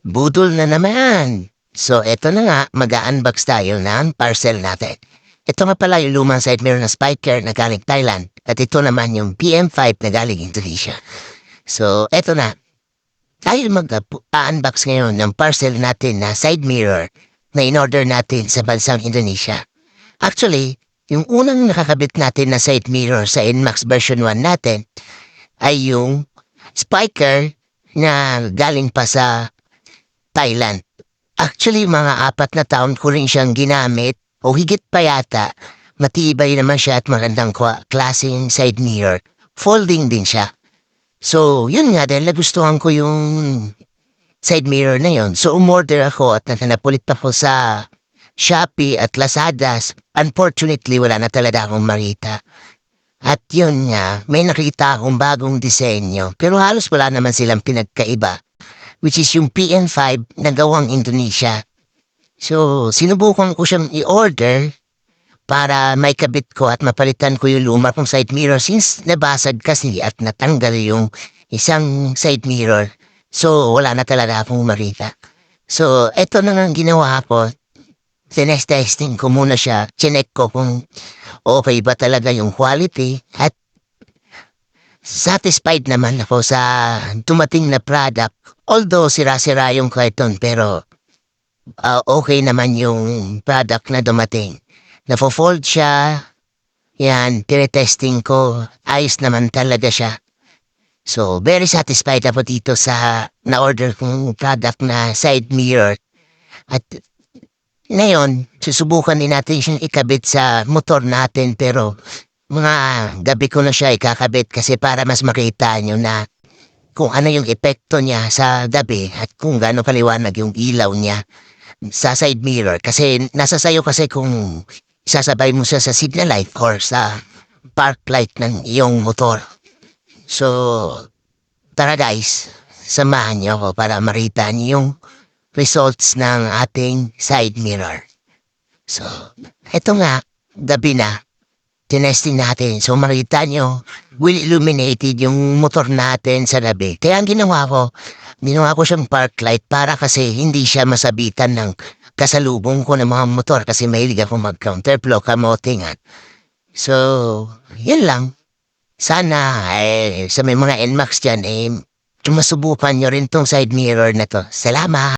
Budol na naman. So, eto na nga, mag-unbox tayo ng parcel natin. Ito nga pala yung lumang side mirror na Spiker na galing Thailand. At ito naman yung PM5 na galing Indonesia. So, eto na. Tayo mag-unbox ngayon ng parcel natin na side mirror na in-order natin sa bansang Indonesia. Actually, yung unang nakakabit natin na side mirror sa NMAX version 1 natin ay yung Spiker na galing pa sa Thailand. Actually, mga 4 na taon ko rin siyang ginamit o higit pa yata. Matibay naman siya at magandang klaseng side mirror. Folding din siya. So, yun nga dahil nagustuhan ko yung side mirror na yun. So, umorder ako at napulit pa ko sa Shopee at Lazada. Unfortunately, wala na talaga akong makita. At yun nga, may nakita akong bagong disenyo. Pero halos wala naman silang pinagkaiba. Which is yung PM5 na gawang Indonesia. So, sinubukan ko siyang i-order para may kabit ko at mapalitan ko yung luma kong side mirror since nabasag kasi at natanggal yung isang side mirror. So, wala na talaga akong makita. So, eto na nga ginawa ko. Testing ko muna siya. Chinek ko kung okay ba talaga yung quality at satisfied naman ako sa dumating na product. Although sira-sira yung carton pero okay naman yung product na dumating. Nafo-fold siya. Yan, tinetesting ko. Ayos naman talaga siya. So, very satisfied ako dito sa na-order kong product na side mirror. At ngayon, susubukan din natin siyang ikabit sa motor natin pero mga gabi ko na siya ikakabit kasi para mas makita nyo na kung ano yung epekto niya sa gabi at kung gaano kaliwanag yung ilaw niya sa side mirror. Kasi nasa sayo kasi kung sasabay mo siya sa signal light or sa park light ng iyong motor. So, tara guys, samahan niyo ako para makita niyo yung results ng ating side mirror. So, eto nga, gabi na. Tinesting natin. So, makita nyo, will illuminated yung motor natin sa gabi. Kaya ang ginawa ko siyang park light para kasi hindi siya masabitan ng kasalubong ko ng mga motor kasi mahilig ako mag-counterflow kamotingan. So, yun lang. Sana, sa may mga NMAX dyan, masubukan nyo rin tong side mirror na to. Salamat!